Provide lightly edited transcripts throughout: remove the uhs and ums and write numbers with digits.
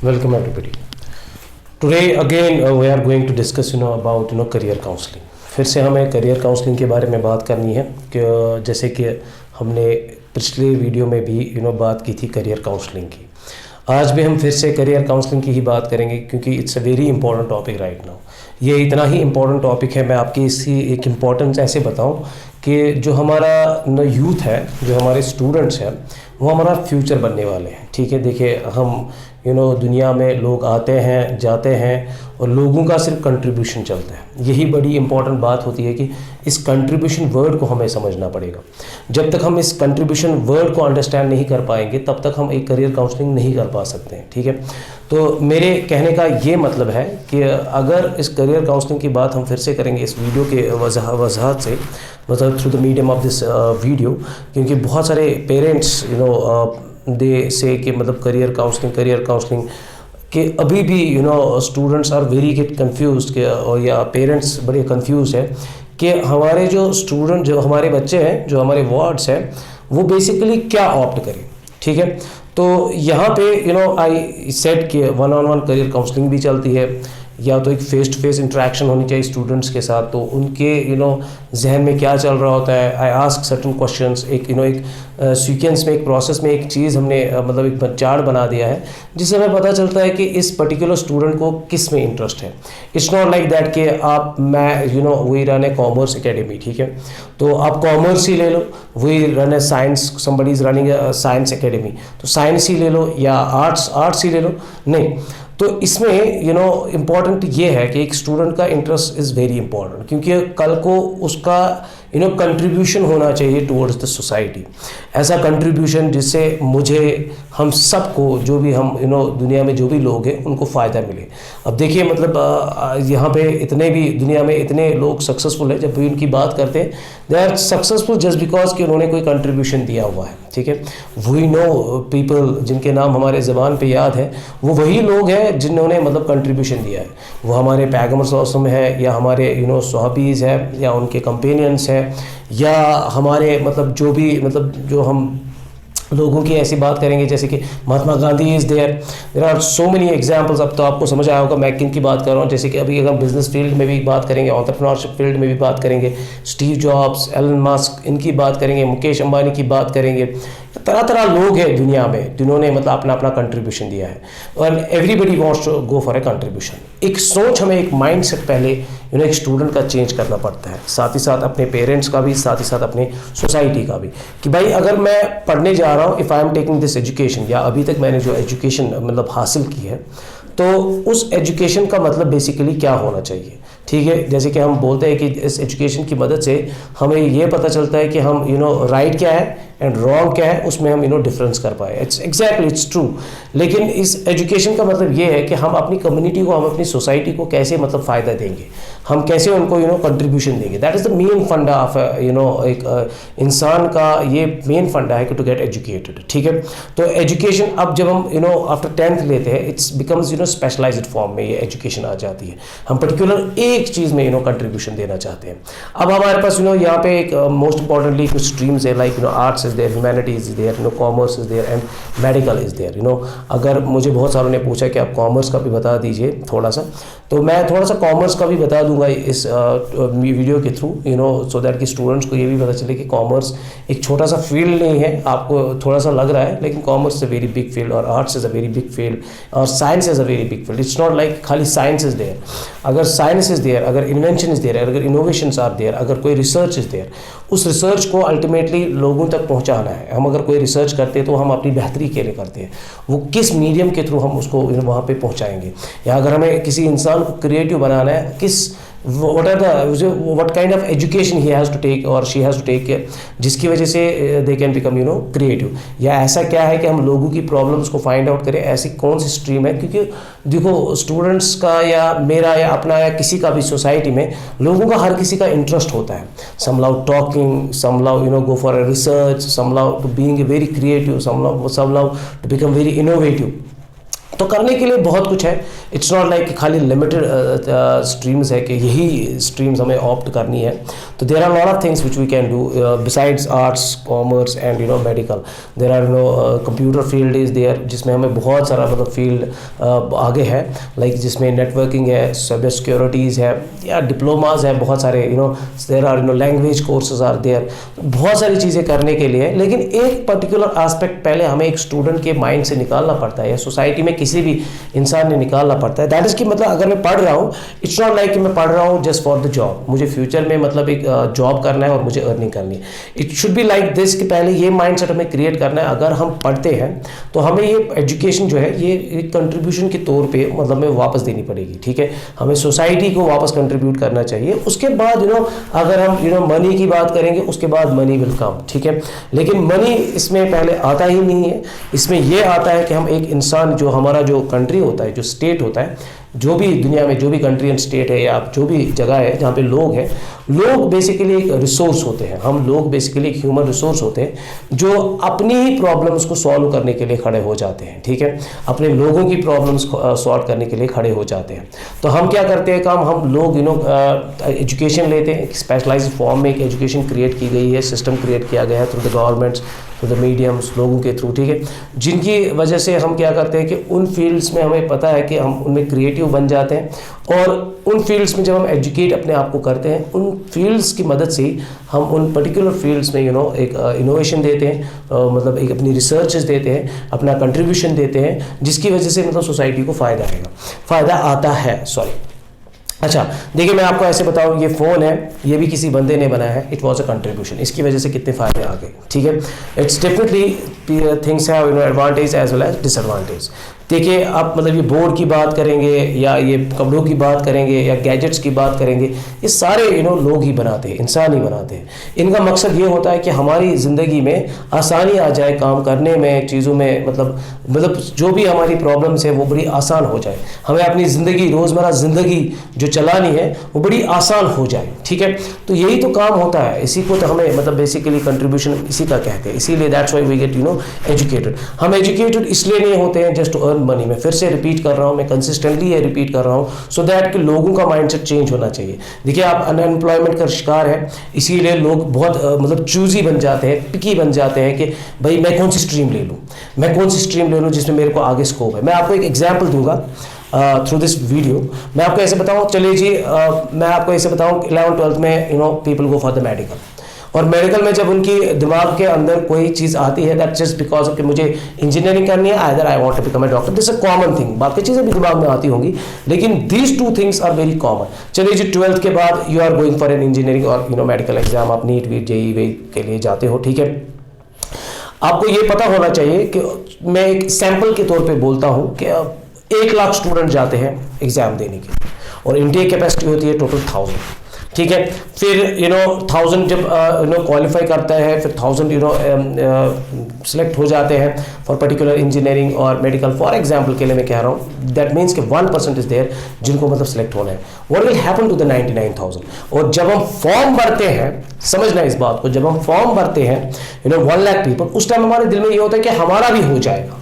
Welcome everybody. Today again we are going to discuss about career counseling. फिर से हमें career counselling के बारे में बात करनी है कि जैसे कि हमने पिछले वीडियो में भी बात की थी करियर काउंसलिंग की। आज भी हम फिर से करियर काउंसलिंग की ही बात करेंगे क्योंकि it's a very important topic right now. ये इतना ही इम्पोर्टेंट टॉपिक है, मैं आपकी इसकी एक इम्पोर्टेंस ऐसे बताऊं कि जो हमारा यूथ है, जो हमारे स्टूडेंट्स हैं, वो हमारा फ्यूचर बनने वाले हैं। ठीक है, देखिए हम दुनिया में लोग आते हैं जाते हैं और लोगों का सिर्फ कंट्रीब्यूशन चलता है। यही बड़ी इंपॉर्टेंट बात होती है कि इस कंट्रीब्यूशन वर्ड को हमें समझना पड़ेगा। जब तक हम इस कंट्रीब्यूशन वर्ड को अंडरस्टैंड नहीं कर पाएंगे तब तक हम एक करियर काउंसलिंग नहीं कर पा सकते हैं। ठीक है, तो मेरे कहने का ये मतलब है कि अगर इस करियर काउंसलिंग की बात हम फिर से करेंगे इस वीडियो के वजह से, मतलब through the medium of this video, क्योंकि बहुत सारे पेरेंट्स दे से कि मतलब करियर काउंसलिंग कि अभी भी students are very get confuse के, और या पेरेंट्स बड़े कन्फ्यूज है कि हमारे जो स्टूडेंट, जो हमारे बच्चे हैं, जो हमारे वार्ड्स हैं, वो बेसिकली क्या ऑप्ट करें। ठीक है, तो यहाँ पे आई सेड कि 1-on-1 करियर काउंसलिंग भी चलती है, या तो एक फेस टू फेस इंटरेक्शन होनी चाहिए स्टूडेंट्स के साथ, तो उनके जहन में क्या चल रहा होता है। आई आस्क सर्टन क्वेश्चंस, एक एक सीक्वेंस में, एक प्रोसेस में एक चीज़ हमने मतलब एक चार्ट बना दिया है जिससे हमें पता चलता है कि इस पर्टिकुलर स्टूडेंट को किस में इंटरेस्ट है। इट्स नॉट लाइक दैट कि we run a commerce academy. ठीक है, तो आप कॉमर्स ही ले लो, we run a science, somebody is running a science academy, तो साइंस ही ले लो, या आर्ट्स ही ले लो, नहीं। तो इसमें इम्पॉर्टेंट ये है कि एक स्टूडेंट का इंटरेस्ट इज़ वेरी इंपॉर्टेंट, क्योंकि कल को उसका कंट्रीब्यूशन होना चाहिए टुवर्ड्स द सोसाइटी। ऐसा कंट्रीब्यूशन जिससे मुझे, हम सबको, जो भी हम दुनिया में जो भी लोग हैं उनको फ़ायदा मिले। अब देखिए मतलब यहाँ पे इतने भी दुनिया में इतने लोग सक्सेसफुल हैं, जब भी उनकी बात करते हैं they are successful just because कि उन्होंने कोई कंट्रीब्यूशन दिया हुआ है। ठीक है, वी नो पीपल जिनके नाम हमारे ज़बान पे याद है, वो वही लोग हैं जिन्होंने मतलब कंट्रीब्यूशन दिया है। वो हमारे पैगम्बर सल्लल्लाहु अलैहि वसल्लम है, या हमारे सहाबीज़ है, या उनके कंपेनियंस है, या हमारे मतलब जो भी मतलब जो हम लोगों की ऐसी बात करेंगे जैसे कि Mahatma Gandhi is there are so many examples. अब तो आपको समझ आया होगा मैं किन की बात कर रहा हूँ। जैसे कि अभी अगर बिजनेस फील्ड में भी बात करेंगे, एंटरप्रेन्योरशिप फील्ड में भी बात करेंगे, स्टीव जॉब्स, एलन मस्क, इनकी बात करेंगे, मुकेश अंबानी की बात करेंगे, तरह तरह लोग हैं दुनिया में जिन्होंने मतलब अपना अपना कंट्रीब्यूशन दिया है, और everybody wants to go for a contribution. एक सोच, हमें एक माइंडसेट पहले एक स्टूडेंट का चेंज करना पड़ता है, साथ ही साथ अपने पेरेंट्स का भी, साथ ही साथ अपने सोसाइटी का भी, कि भाई अगर मैं पढ़ने जा रहा हूँ, if I am taking this education, या अभी तक मैंने जो एजुकेशन मतलब हासिल की है, तो उस एजुकेशन का मतलब बेसिकली क्या होना चाहिए। ठीक है, जैसे कि हम बोलते हैं कि इस एजुकेशन की मदद से हमें ये पता चलता है कि हम राइट क्या है एंड रॉन्ग क्या है, उसमें हम डिफरेंस कर पाए। It's true. लेकिन इस एजुकेशन का मतलब ये है कि हम अपनी कम्युनिटी को, हम अपनी सोसाइटी को कैसे मतलब फ़ायदा देंगे, हम कैसे उनको कंट्रीब्यूशन देंगे। दैट इज़ द मेन फंडा ऑफ एक इंसान का, ये मेन फंडा है कि टू गेट एजुकेटेड। ठीक है, तो एजुकेशन अब जब हम आफ्टर 10th लेते हैं, इट्स बिकम्स स्पेशलाइज्ड फॉर्म में ये एजुकेशन आ जाती है। हम पर्टिकुलर एक चीज़ में कंट्रीब्यूशन देना चाहते हैं। अब हमारे पास यहाँ पे एक मोस्ट इंपॉर्टेंटली कुछ स्ट्रीम्स है, like arts is there, humanities is there, commerce is there and medical is there. अगर मुझे बहुत सारों ने पूछा कि आप कॉमर्स का भी बता दीजिए थोड़ा सा, तो मैं थोड़ा सा कॉमर्स का भी बता दूंगा इस वीडियो के थ्रू, सो दैट कि स्टूडेंट्स को ये भी पता चले कि कॉमर्स एक छोटा सा फील्ड नहीं है, आपको थोड़ा सा लग रहा है, लेकिन commerce is a very big field, और arts is a very big field, और science is a very big field. It's not like खाली साइंस इज देयर। अगर साइंस इज देयर, अगर इन्वेंशन इज देयर, अगर इनोवेशंस आर देयर, अगर कोई research is there, उस research को ultimately लोगों तक पहुंचाना है। हम अगर कोई रिसर्च करते हैं तो हम अपनी बेहतरी के लिए करते हैं, वो किस मीडियम के थ्रू हम उसको वहाँ पे पहुंचाएंगे, या अगर हमें किसी इंसान को क्रिएटिव बनाना है, किस what kind of education he has to take or she has to take, जिसकी वजह से they can become क्रिएटिव। या ऐसा क्या है कि हम लोगों की प्रॉब्लम्स को फाइंड आउट करें, ऐसी कौन सी स्ट्रीम है, क्योंकि देखो स्टूडेंट्स का या मेरा या अपना या किसी का भी सोसाइटी में लोगों का हर किसी का इंटरेस्ट होता है। some love talking, some love go for a research, some love to being very creative, some love to become very innovative। तो करने के लिए बहुत कुछ है, इट्स नॉट लाइक खाली लिमिटेड स्ट्रीम्स है कि यही स्ट्रीम्स हमें ऑप्ट करनी है। तो there are lot of things which we can do besides arts, commerce and medical. There are computer field is there, जिसमें हमें बहुत सारा मतलब फील्ड आगे है, लाइक जिसमें नेटवर्किंग है, साइबर सिक्योरिटीज़ है, या डिप्लोमाज है बहुत सारे, there are language courses are there, बहुत सारी चीज़ें करने के लिए। लेकिन एक पर्टिकुलर एस्पेक्ट पहले हमें एक स्टूडेंट के माइंड से निकालना पड़ता है, या सोसाइटी में किसी भी इंसान ने निकालना पड़ता है। दैट इज़ कि मतलब अगर मैं पढ़ रहा हूँ, इट्स नॉट लाइक कि मैं पढ़ रहा हूँ जस्ट फॉर द जॉब, मुझे फ्यूचर में मतलब एक जॉब करना है और मुझे अर्निंग करनी है। It should be like this कि पहले ये माइंडसेट हमें क्रिएट करना है। अगर हम पढ़ते हैं तो हमें ये एजुकेशन जो है ये एक कंट्रीब्यूशन के तौर पे मतलब हमें वापस देनी पड़ेगी, ठीक है, हमें सोसाइटी को वापस कंट्रीब्यूट करना चाहिए। उसके बाद अगर हम मनी की बात करेंगे, उसके बाद मनी विल कम, ठीक है। लेकिन मनी इसमें पहले आता ही नहीं है, इसमें ये आता है कि हम एक इंसान, जो हमारा जो कंट्री होता है, जो स्टेट होता है, जो भी दुनिया में जो भी कंट्री एंड स्टेट है या जो भी जगह है जहाँ पे लोग हैं, लोग बेसिकली एक रिसोर्स होते हैं। हम लोग बेसिकली एक ह्यूमन रिसोर्स होते हैं जो अपनी ही प्रॉब्लम्स को सॉल्व करने के लिए खड़े हो जाते हैं, ठीक है, अपने लोगों की प्रॉब्लम्स सॉल्व करने के लिए खड़े हो जाते हैं। तो हम क्या करते हैं काम, हम लोग एजुकेशन लेते हैं, स्पेशलाइज्ड फॉर्म में एक एजुकेशन क्रिएट की गई है, सिस्टम क्रिएट किया गया है through the governments, through the mediums, लोगों के थ्रू, ठीक है, जिनकी वजह से हम क्या करते हैं कि उन फील्ड्स में हमें पता है कि हम उनमें क्रिएटिव बन जाते हैं, और उन फील्ड्स में जब हम एजुकेट अपने आप को करते हैं, उन फील्ड्स की मदद से हम उन पर्टिकुलर फील्ड्स में एक इनोवेशन देते हैं, मतलब एक अपनी रिसर्चेस देते हैं, अपना कंट्रीब्यूशन देते हैं, जिसकी वजह से मतलब सोसाइटी को फ़ायदा आता है। सॉरी, अच्छा देखिए, मैं आपको ऐसे बताऊं, ये फ़ोन है, ये भी किसी बंदे ने बनाया है, इट वाज अ कंट्रीब्यूशन, इसकी वजह से कितने फ़ायदे आ गए, ठीक है। It's definitely things have advantage as well as disadvantage. देखिए आप मतलब ये बोर्ड की बात करेंगे या ये कपड़ों की बात करेंगे या गैजेट्स की बात करेंगे, ये सारे लोग ही बनाते हैं, इंसान ही बनाते हैं। इनका मकसद ये होता है कि हमारी ज़िंदगी में आसानी आ जाए, काम करने में, चीज़ों में, मतलब जो भी हमारी प्रॉब्लम्स है वो बड़ी आसान हो जाए, हमें अपनी ज़िंदगी, रोज़मर्रा ज़िंदगी जो चलानी है वो बड़ी आसान हो जाए, ठीक है। तो यही तो काम होता है, इसी को तो हमें मतलब बेसिकली कंट्रीब्यूशन इसी का कहते हैं। इसीलिए that's why we get educated. हम एजुकेटेड इसलिए नहीं होते हैं जस्ट टू अर्न मनी। मैं फिर से रिपीट कर रहा हूँ, मैं कंसिस्टेंटली ये रिपीट कर रहा हूँ, सो दैट कि लोगों का माइंडसेट चेंज होना चाहिए। देखिए आप अनएम्प्लॉयमेंट का शिकार है, इसीलिए लोग बहुत मतलब चूजी बन जाते हैं, पिकी बन जाते हैं कि भाई मैं कौन सी स्ट्रीम ले लूँ, जिसमें मेरे को आगे स्कोप है। मैं आपको एक एग्जाम्पल दूंगा थ्रू दिस वीडियो। मैं आपको ऐसे बताऊँ, चलिए जी, मैं आपको ऐसे बताऊँ 11th-12th में people go for the medical, और मेडिकल में जब उनकी दिमाग के अंदर कोई चीज़ आती है, दैट जस्ट बिकॉज ऑफ कि मुझे इंजीनियरिंग करनी है, either I want to become a doctor, this a common thing. बाकी चीज़ें भी दिमाग में आती होंगी, लेकिन these two things are very common. चलिए जी, 12th के बाद you are going for an engineering और मेडिकल एग्जाम, आप नीट वीट जेई वे के लिए जाते हो, ठीक है। आपको ये पता होना चाहिए कि मैं एक सैंपल के तौर पर बोलता हूँ कि 1 लाख स्टूडेंट जाते हैं एग्जाम देने के, और इंटेक कैपेसिटी होती है टोटल 1000, ठीक है। फिर 1000 जब क्वालिफाई करता है, फिर 1000 सिलेक्ट हो जाते हैं फॉर पर्टिकुलर इंजीनियरिंग और मेडिकल। फॉर एग्जांपल के लिए मैं कह रहा हूँ, दैट मीन्स कि 1% इज देयर जिनको मतलब सिलेक्ट होना है। What will happen to the 99,000? और जब हम फॉर्म भरते हैं, समझना इस बात को, जब हम फॉर्म भरते हैं 1 लाख पीपल, उस टाइम हमारे दिल में ये होता है कि हमारा भी हो जाएगा,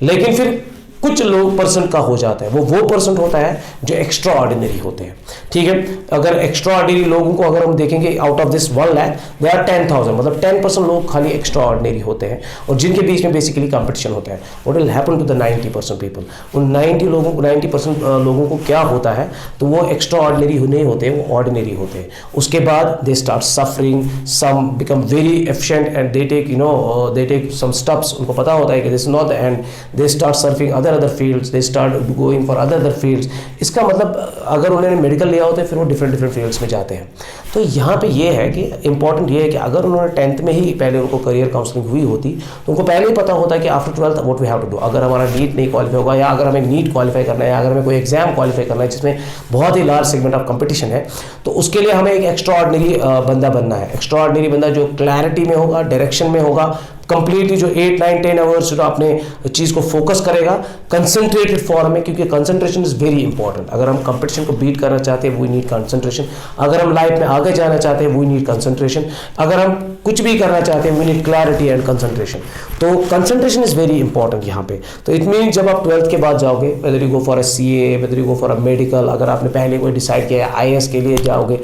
लेकिन फिर कुछ लोग परसेंट का हो जाता है। वो परसेंट होता है जो एक्स्ट्रा ऑर्डिनरी होते हैं, ठीक है। अगर एक्स्ट्रा ऑर्डिनरी लोगों को अगर हम देखेंगे, out of this 1 lakh they are 10,000, मतलब 10% लोग खाली एक्स्ट्रा ऑर्डिनरी होते हैं, और जिनके बीच में बेसिकली कंपटीशन होता है। What will happen to the 90% people? उन 90% लोगों को क्या होता है, तो वो एक्स्ट्रा ऑर्डिनरी नहीं होते, वो ऑर्डिनरी होते हैं। उसके बाद they start suffering, some become very efficient and they take some steps. उनको पता होता है कि this is not the end, they start surfing other fields, they start going for other fields। इसका मतलब अगर उन्होंने मेडिकल लिया होता है, फिर वो डिफरेंट फील्ड्स में जाते हैं। तो यहाँ पे ये है कि इंपॉर्टेंट ये है कि अगर उन्होंने 10th में ही पहले उनको करियर काउंसलिंग हुई होती, तो उनको पहले ही पता होता है कि after 12th what we have to do. अगर हमारा नीट नहीं क्वालिफाई होगा, या अगर हमें नीट क्वालिफाई करना है, या अगर हमें कोई एग्जाम क्वालिफाई करना है जिसमें बहुत ही लार्ज सेगमेंट ऑफ कंपटीशन है, तो उसके लिए हमें एक एक्स्ट्रा ऑर्डिनरी बंदा बनना है। एक्स्ट्रा ऑर्डिनरी बंदा जो क्लैरिटी में होगा, डायरेक्शन में होगा, कंप्लीटली जो 8, 9, 10 आवर्स जो अपने चीज़ को फोकस करेगा कंसंट्रेटेड फॉर्म में, क्योंकि कंसंट्रेशन इज वेरी इंपॉर्टेंट। अगर हम कंपटीशन को बीट करना चाहते हैं वी नीड कंसंट्रेशन, अगर हम लाइफ में आगे जाना चाहते हैं वी नीड कंसंट्रेशन, अगर हम कुछ भी करना चाहते हैं we need clarity and concentration. तो कंसंट्रेशन इज वेरी इंपॉर्टेंट यहाँ पे। तो इट मीन जब आप 12th के बाद जाओगे, whether you go for a CA, whether you go for a medical, अगर आपने पहले कोई डिसाइड किया है IAS के लिए जाओगे,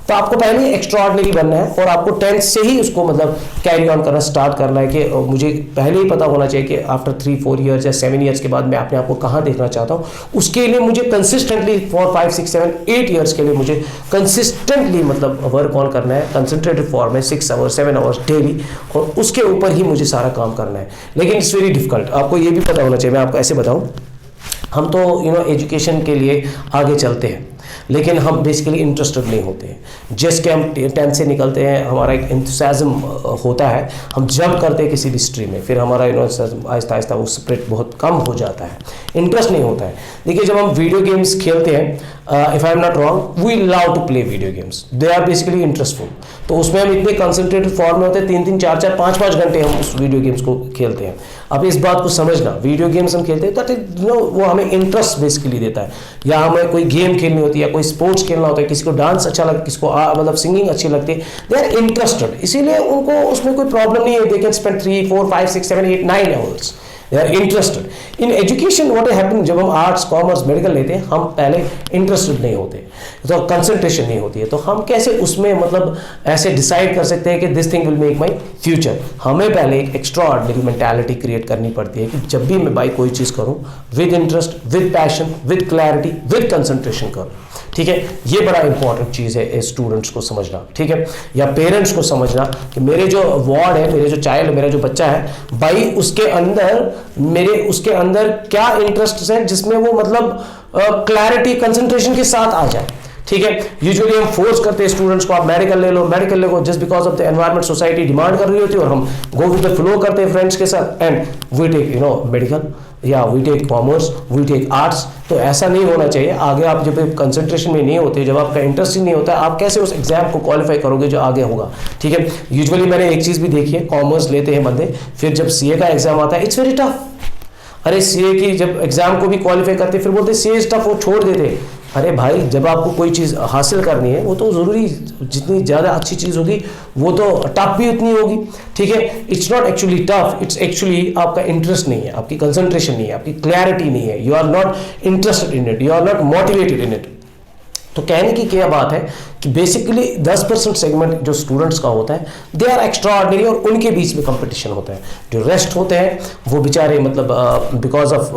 तो आपको पहले एक्स्ट्रा ऑर्डिनरी बनना है और आपको 10th से ही उसको मतलब कैरी ऑन करना स्टार्ट करना है कि मुझे पहले ही पता होना चाहिए कि आफ्टर 3-4 ईयर्स या 7 ईयर्स के बाद मैं अपने आप को कहाँ देखना चाहता हूँ। उसके लिए मुझे कंसिस्टेंटली 4, 5, 6, 7, 8 ईयर्स के लिए मुझे कंसिस्टेंटली मतलब वर्क ऑन करना है कंसंट्रेटेड फॉर्म में 6 आवर्स 7 आवर्स डेली, और उसके ऊपर ही मुझे सारा काम करना है। लेकिन इट्स वेरी डिफिकल्ट, आपको ये भी पता होना चाहिए। मैं आपको ऐसे बताऊँ, हम तो एजुकेशन के लिए आगे चलते हैं लेकिन हम बेसिकली इंटरेस्टेड नहीं होते हैं। जैसे हम 10th से निकलते हैं, हमारा एक एंथुसियाज्म होता है, हम जंप करते हैं किसी भी स्ट्रीम में, फिर हमारा आहिस्ता आहिस्ता वो स्पिरिट बहुत कम हो जाता है, इंटरेस्ट नहीं होता है। देखिए जब हम वीडियो गेम्स खेलते हैं, if I am not wrong, we love to play video games, they are basically interestful. तो उसमें हम इतने कंसंट्रेटेड फॉर्म में होते हैं, 3-3, 4-4, 5-5 घंटे हम उस वीडियो गेम्स को खेलते हैं। अब इस बात को समझना, वीडियो गेम्स हम खेलते हैं तो वो हमें इंटरेस्ट बेसिकली देता है, या हमें कोई गेम खेलनी होती है, कोई स्पोर्ट्स खेलना होता है, किसी को डांस अच्छा लगता है, किसी को मतलब सिंगिंग अच्छी लगती है, दे आर इंटरेस्टेड, इसीलिए उनको उसमें कोई प्रॉब्लम नहीं है, they can spend 3, 4, 5, 6, 7, 8, 9 hours, they are interested in education. What happen, जब हम आर्ट्स, कॉमर्स, मेडिकल लेते हैं, हम पहले इंटरेस्टेड नहीं होते, तो कंसंट्रेशन नहीं होती है, तो हम कैसे उसमें मतलब ऐसे डिसाइड कर सकते हैं कि this thing will make my future. हमें पहले एक एक्स्ट्रा ऑर्डिनरी मेंटालिटी क्रिएट करनी पड़ती है कि जब भी मैं भाई कोई चीज़ करूँ with interest, with passion, with clarity, with concentration करूँ। ठीक है, ये बड़ा इंपॉर्टेंट चीज़ है स्टूडेंट्स को समझना, ठीक है, या पेरेंट्स को समझना कि मेरे जो वार्ड है, मेरे जो चाइल्ड, मेरा जो बच्चा है भाई, उसके अंदर क्या इंटरेस्ट है जिसमें वो मतलब क्लैरिटी कंसंट्रेशन के साथ आ जाए। ठीक है, यूजुअली हम फोर्स करते हैं स्टूडेंट्स को, आप मेडिकल ले लो just because of the environment, society demand कर रही होती है, और हम गो विद द फ्लो करते हैं फ्रेंड्स के साथ, एंड वी टेक मेडिकल या we take commerce, we take arts. तो ऐसा नहीं होना चाहिए। आगे आप जब कंसंट्रेशन में नहीं होते, जब आपका इंटरेस्ट ही नहीं होता, आप कैसे उस एग्जाम को क्वालिफाई करोगे जो आगे होगा। ठीक है, यूजुअली मैंने एक चीज़ भी देखी है, कॉमर्स लेते हैं बंदे, फिर जब CA का एग्जाम आता है, इट्स वेरी टफ। अरे CA की जब एग्जाम को भी क्वालिफाई करते फिर बोलते CA इज टफ, वो छोड़ देते। अरे भाई, जब आपको कोई चीज़ हासिल करनी है, वो तो ज़रूरी, जितनी ज़्यादा अच्छी चीज़ होगी वो तो टफ भी उतनी होगी। ठीक है, it's not actually tough, it's actually आपका इंटरेस्ट नहीं है, आपकी कंसंट्रेशन नहीं है, आपकी क्लैरिटी नहीं है, you are not interested in it, you are not motivated in it. तो कहने की क्या बात है कि बेसिकली 10% सेगमेंट जो स्टूडेंट्स का होता है, दे आर एक्स्ट्रा ऑर्डिनरी, और उनके बीच में कंपटीशन होता है। जो रेस्ट होते हैं वो बेचारे मतलब बिकॉज ऑफ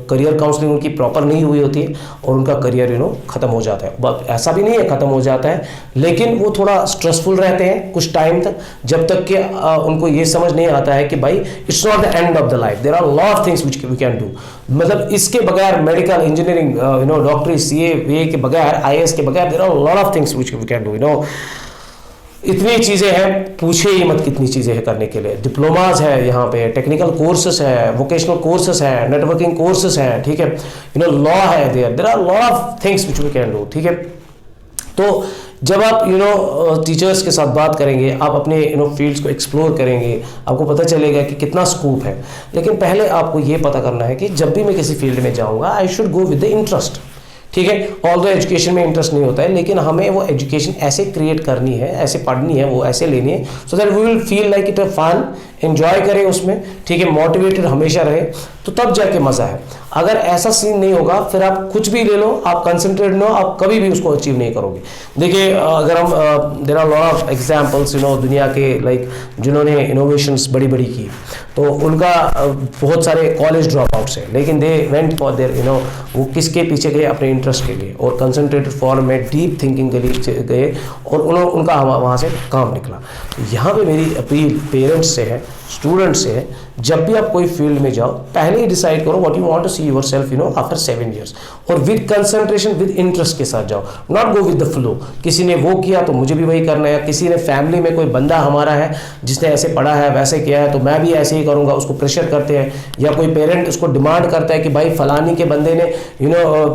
करियर काउंसलिंग उनकी प्रॉपर नहीं हुई होती है, और उनका करियर खत्म हो जाता है। ऐसा भी नहीं है खत्म हो जाता है, लेकिन वो थोड़ा स्ट्रेसफुल रहते हैं कुछ टाइम तक, जब तक कि उनको ये समझ नहीं आता है कि भाई it's not the end of the life, there are lot of things which we can do. मतलब इसके बगैर मेडिकल, इंजीनियरिंग, डॉक्टरी, CA के बगैर, IAS के बगैर, there are lot of things which we can do. इतनी चीज़ें हैं, पूछे ही मत कितनी चीज़ें हैं करने के लिए। डिप्लोमाज है यहाँ पे, टेक्निकल कोर्सेस है, वोकेशनल कोर्सेस है, नेटवर्किंग कोर्सेस हैं, ठीक है, लॉ है, there are lot of things which we can do. ठीक है, तो जब आप टीचर्स के साथ बात करेंगे, आप अपने फील्ड्स को एक्सप्लोर करेंगे, आपको पता चलेगा कि कितना स्कोप है। लेकिन पहले आपको ये पता करना है कि जब भी मैं किसी फील्ड में जाऊँगा, I should go with the interest. ठीक है, ऑल्दो एजुकेशन में इंटरेस्ट नहीं होता है, लेकिन हमें वो एजुकेशन ऐसे क्रिएट करनी है, ऐसे पढ़नी है, वो ऐसे लेनी है, so that we will feel like it a fun, enjoy करें उसमें। ठीक है, मोटिवेटेड हमेशा रहे, तो तब जाके मज़ा है। अगर ऐसा सीन नहीं होगा, फिर आप कुछ भी ले लो, आप कंसंट्रेट न हो, आप कभी भी उसको अचीव नहीं करोगे। देखिए, अगर हम there are lot of examples दुनिया के, लाइक जिन्होंने इनोवेशंस बड़ी बड़ी की, तो उनका बहुत सारे कॉलेज ड्रॉप आउट्स हैं, लेकिन दे वेंट फॉर देयर वो किसके पीछे गए, अपने इंटरेस्ट के लिए, और कंसंट्रेटेड फॉर्म में डीप थिंकिंग के लिए गए, और उनका वहाँ से काम निकला। यहाँ पे मेरी अपील पेरेंट्स से है, स्टूडेंट्स से है, जब भी आप कोई फील्ड में जाओ, पहले ही डिसाइड करो what you want to see yourself after 7 years, और विद कंसंट्रेशन, विद इंटरेस्ट के साथ जाओ, not go with the flow. किसी ने वो किया तो मुझे भी वही करना है, किसी ने फैमिली में कोई बंदा हमारा है जिसने ऐसे पढ़ा है, वैसे किया है, तो मैं भी ऐसे ही करूँगा, उसको प्रेशर करते हैं, या कोई पेरेंट उसको डिमांड करता है कि भाई फलानी के बंदे ने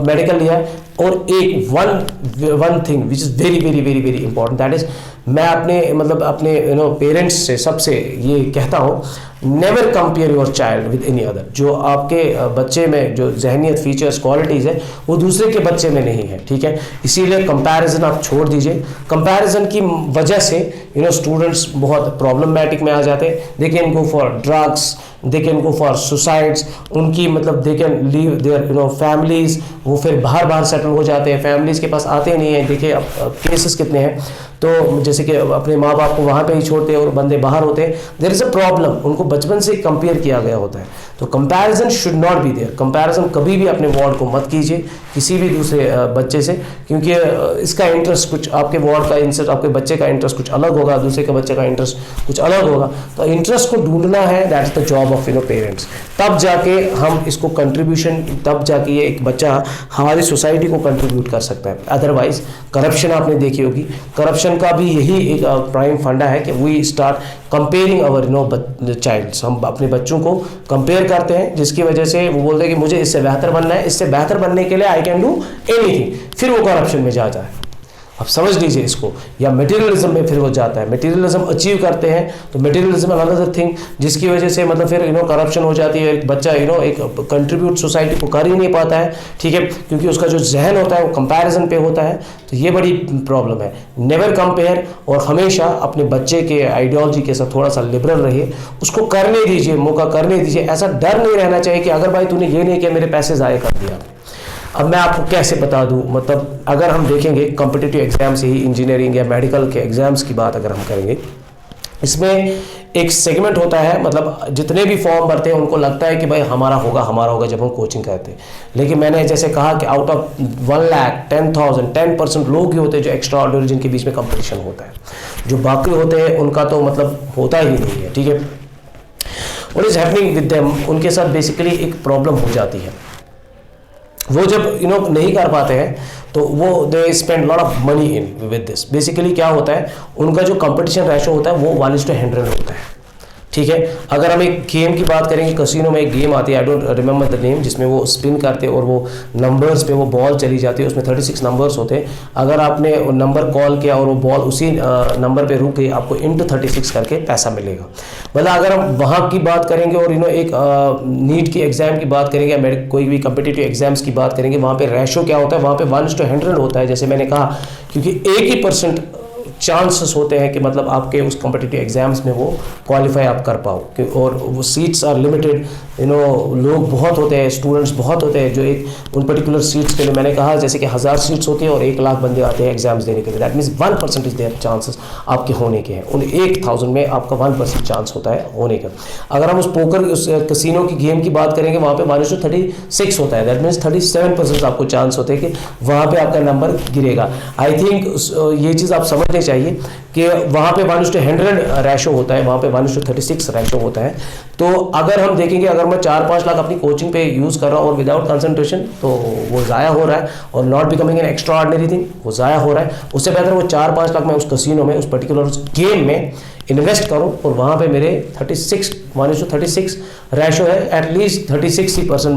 मेडिकल लिया है। और एक one thing which is very very very very important, that is मैं अपने पेरेंट्स से सबसे ये कहता हूँ, never compare your child with any other. जो आपके बच्चे में जो जहनियत, फीचर्स, क्वालिटीज़ है वो दूसरे के बच्चे में नहीं है, ठीक है। इसीलिए कंपैरिजन आप छोड़ दीजिए। कंपैरिजन की वजह से स्टूडेंट्स बहुत प्रॉब्लमैटिक में आ जाते हैं। They can go for drugs, they can go for suicides, उनकी they can leave their families, वो फिर बाहर सेटल हो जाते हैं, फैमिलीज के पास आते नहीं हैं। देखिए अब केसेस कितने हैं, तो जैसे कि अपने माँ बाप को वहाँ पे ही छोड़ते हैं और बंदे बाहर होते हैं। देयर इज़ अ प्रॉब्लम, उनको बचपन से कंपेयर किया गया होता है। तो comparison should not be there. Comparison कभी भी अपने वार्ड को मत कीजिए किसी भी दूसरे बच्चे से, क्योंकि इसका इंटरेस्ट कुछ, आपके वार्ड का इंटरेस्ट, आपके बच्चे का इंटरेस्ट कुछ अलग होगा, दूसरे के बच्चे का इंटरेस्ट कुछ अलग होगा। तो इंटरेस्ट को ढूंढना है, that is the job of parents. तब जाके हम इसको कंट्रीब्यूशन, तब जाके ये एक बच्चा हमारी सोसाइटी को कंट्रीब्यूट कर सकता है। अदरवाइज करप्शन आपने देखी होगी, करप्शन का भी यही एक प्राइम फंडा है कि we start comparing our childs. हम अपने बच्चों को कंपेयर करते हैं, जिसकी वजह से वो बोलते हैं कि मुझे इससे बेहतर बनना है, इससे बेहतर बनने के लिए आई कैन डू एनीथिंग, फिर वो करप्शन में जाता है। अब समझ लीजिए इसको, या मटेरियलिज्म में फिर वो जाता है। मटेरियलिज्म अचीव करते हैं तो मटेरियलिज्म अनदर थिंग, जिसकी वजह से फिर करप्शन हो जाती है। एक बच्चा एक कंट्रीब्यूट सोसाइटी को कर ही नहीं पाता है, ठीक है, क्योंकि उसका जो जहन होता है वो कंपैरिजन पे होता है। तो ये बड़ी प्रॉब्लम है। नेवर कंपेयर, और हमेशा अपने बच्चे के आइडियोलॉजी के साथ थोड़ा सा लिबरल रहिए, उसको करने दीजिए, मौका करने दीजिए। ऐसा डर नहीं रहना चाहिए कि अगर भाई तूने ये नहीं किया मेरे पैसे ज़ाया कर दिया। अब मैं आपको कैसे बता दूं, अगर हम देखेंगे कॉम्पिटिटिव एग्जाम्स, यही इंजीनियरिंग या मेडिकल के एग्जाम्स की बात अगर हम करेंगे, इसमें एक सेगमेंट होता है, जितने भी फॉर्म भरते हैं उनको लगता है कि भाई हमारा होगा जब हम कोचिंग करते हैं। लेकिन मैंने जैसे कहा कि आउट ऑफ 1,10,000 10% लोग ही होते हैं जो एक्स्ट्रा ऑर्डिनरी, जिनके बीच में कंपटीशन होता है। जो बाकी होते हैं उनका तो होता ही नहीं है, ठीक है। What is happening with them, उनके साथ बेसिकली एक प्रॉब्लम हो जाती है। वो जब नहीं कर पाते हैं तो वो they spend lot of money in with this. Basically क्या होता है, उनका जो कंपटीशन रेशो होता है वो 1:100 होता है, ठीक है। अगर हम एक गेम की बात करेंगे, कसिनो में एक गेम आती है, I don't remember the name, जिसमें वो स्पिन करते हैं और वो नंबर्स पे वो बॉल चली जाती है, उसमें 36 नंबर्स होते हैं। अगर आपने नंबर कॉल किया और वो बॉल उसी नंबर पे रुक गई, आपको इंटू 36 करके पैसा मिलेगा। अगर हम वहाँ की बात करेंगे और एक नीट की एग्जाम की बात करेंगे या कोई भी कम्पिटिटिव एग्जाम्स की बात करेंगे, वहाँ पे रेशो क्या होता है, वहाँ पे 1:100 होता है। जैसे मैंने कहा, क्योंकि 1% चांसेस होते हैं कि आपके उस कॉम्पिटिटिव एग्जाम्स में वो क्वालिफाई आप कर पाओ, और वो सीट्स आर लिमिटेड। लोग बहुत होते हैं, स्टूडेंट्स बहुत होते हैं जो एक उन पर्टिकुलर सीट्स के लिए, मैंने कहा जैसे कि 1000 सीट्स होती है और 1 लाख बंदे आते हैं एग्जाम्स देने के लिए। That means 1% is there chances आपके होने के हैं। उन 1000 में आपका 1% चांस होता है होने का। अगर हम उस कसिनो की गेम की बात करेंगे, वहाँ पे 1:36 होता है। दैट मीन्स 37% आपको चांस होते हैं कि वहाँ पे आपका नंबर गिरेगा। आई थिंक ये चीज़ आप समझने चाहिए कि वहाँ पे 1:100 रेशो होता है, वहाँ पे 1:36 रेशो होता है। तो अगर हम देखेंगे, अगर मैं 4-5 लाख अपनी कोचिंग पे यूज़ कर रहा हूँ और विदाउट कंसंट्रेशन, तो वो ज़ाया हो रहा है, और not becoming an extra ordinary thing, वो ज़ाया हो रहा है। उससे बेहतर वो 4-5 लाख मैं उस कसिनो में, उस पर्टिकुलर गेम में इन्वेस्ट करूँ और वहाँ पे मेरे 1:36 रेशो है, एटलीस्ट 36%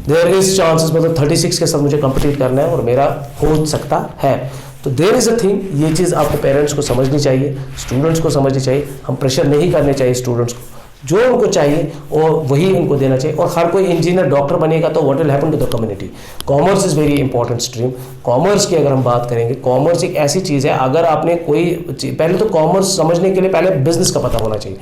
देयर इज चांसेस, 36 के साथ मुझे कंपीट करना है और मेरा हो सकता है। तो देयर इज़ अ थिंग, ये चीज़ आपको पेरेंट्स को समझनी चाहिए, स्टूडेंट्स को समझनी चाहिए। हम प्रेशर नहीं करने चाहिए स्टूडेंट्स को, जो उनको चाहिए और वही उनको देना चाहिए। और हर कोई इंजीनियर, डॉक्टर बनेगा तो what will happen to the community. Commerce is very important stream. Commerce की अगर हम बात करेंगे, कॉमर्स एक ऐसी चीज़ है, अगर आपने पहले तो कॉमर्स समझने के लिए पहले बिजनेस का पता होना चाहिए।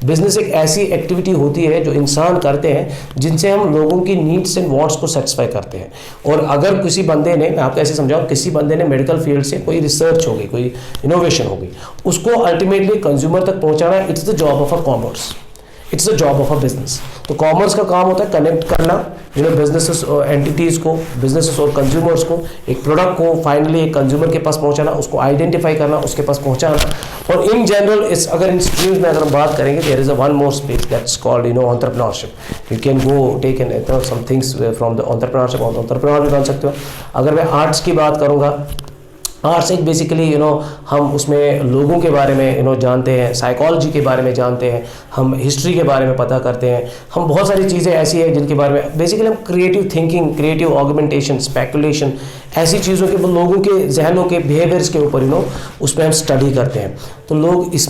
बिजनेस एक ऐसी एक्टिविटी होती है जो इंसान करते हैं, जिनसे हम लोगों की नीड्स एंड वांट्स को सेटिस्फाई करते हैं। और अगर किसी बंदे ने, मैं आपको ऐसे समझाऊँ, किसी बंदे ने मेडिकल फील्ड से कोई रिसर्च हो गई, कोई इनोवेशन हो गई, उसको अल्टीमेटली कंज्यूमर तक पहुँचाना, it's the job of a commerce, it's the job of a business. तो कॉमर्स का काम होता है कनेक्ट करना बिजनेसेस और एंटिटीज़ को, बिजनेसेस और कंज्यूमर्स को, एक प्रोडक्ट को फाइनली एक कंज्यूमर के पास पहुंचाना, उसको आइडेंटिफाई करना, उसके पास पहुंचाना। और इन जनरल अगर इन स्ट्रीम्स में अगर हम बात करेंगे, there is a one more space that's called entrepreneurship. You can go take an some things from the entrepreneurship, और एंटरप्रेन्योर भी बन सकते हो। अगर मैं आर्ट्स की बात करूँगा, आर्ट्स एक बेसिकली हम उसमें लोगों के बारे में जानते हैं, साइकोलॉजी के बारे में जानते हैं, हम हिस्ट्री के बारे में पता करते हैं, हम बहुत सारी चीज़ें ऐसी हैं जिनके बारे में बेसिकली हम creative thinking, creative augmentation, speculation, ऐसी चीज़ों के लोगों के जहनों के बिहेवियर्स के ऊपर उस पर हम स्टडी करते हैं। तो लोग इस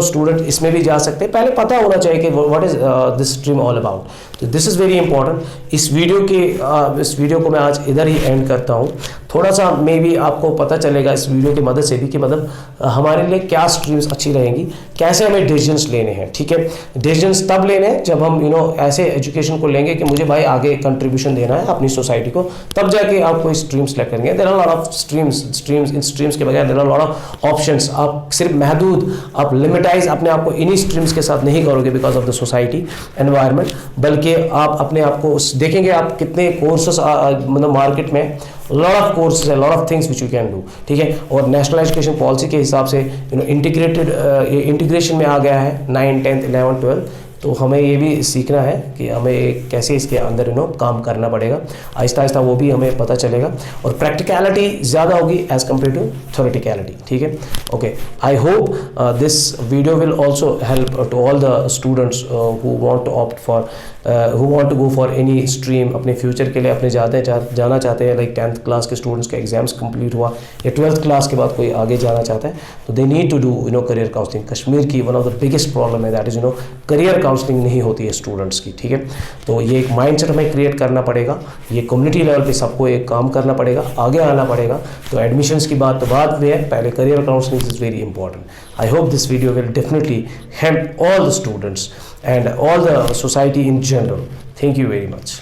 स्टूडेंट इसमें भी जा सकते हैं। पहले पता होना चाहिए कि what is this stream all about. तो दिस इज़ वेरी इंपॉर्टेंट। इस वीडियो को मैं आज इधर ही एंड करता हूँ। थोड़ा सा मे बी आपको पता चलेगा इस वीडियो की मदद से भी कि मतलब हमारे लिए क्या स्ट्रीम्स अच्छी रहेंगी, कैसे हमें डिसीजंस लेने हैं। ठीक है, डिसीजंस तब लेने हैं जब हम ऐसे एजुकेशन को लेंगे कि मुझे भाई आगे कंट्रीब्यूशन देना है अपनी सोसाइटी को, तब जाके आप कोई स्ट्रीम सेलेक्ट करेंगे। There are lot of streams इन स्ट्रीम्स के बगैर there are lot of options. आप सिर्फ महदूद, आप लिमिटाइज अपने आप को इन्हीं स्ट्रीम्स के साथ नहीं करोगे because of the society environment, बल्कि आप अपने आप को देखेंगे आप कितने कोर्सेस मतलब मार्केट में लॉट ऑफ कोर्सेज है, lot of things which you can do. ठीक है, और नेशनल एजुकेशन पॉलिसी के हिसाब से इंटीग्रेशन में आ गया है 9, 10, 11, 12। तो हमें ये भी सीखना है कि हमें कैसे इसके अंदर काम करना पड़ेगा। आहिस्ता आहिस्ता वो भी हमें पता चलेगा और प्रैक्टिकलिटी ज़्यादा होगी एज कम्पेयर टू थ्योरेटिकलिटी। ठीक है, okay. I hope this video will also help to all the students who want to opt for who want to go for any stream अपने फ्यूचर के लिए अपने जाना चाहते हैं। लाइक 10th क्लास के स्टूडेंट्स का एग्जाम्स कंप्लीट हुआ या 12th क्लास के बाद कोई आगे जाना चाहता है, तो they need to do career counselling. Kashmir की one of the biggest problem है दैट इज़ करियर काउंसलिंग नहीं होती है स्टूडेंट्स की। ठीक है, तो ये एक माइंडसेट हमें क्रिएट करना पड़ेगा। ये कम्युनिटी लेवल पे सबको एक काम करना पड़ेगा, आगे आना पड़ेगा। तो एडमिशन्स की बात तो बाद में है, पहले career counselling is very important. I hope this video will definitely help all the students and all the society in general. Thank you very much.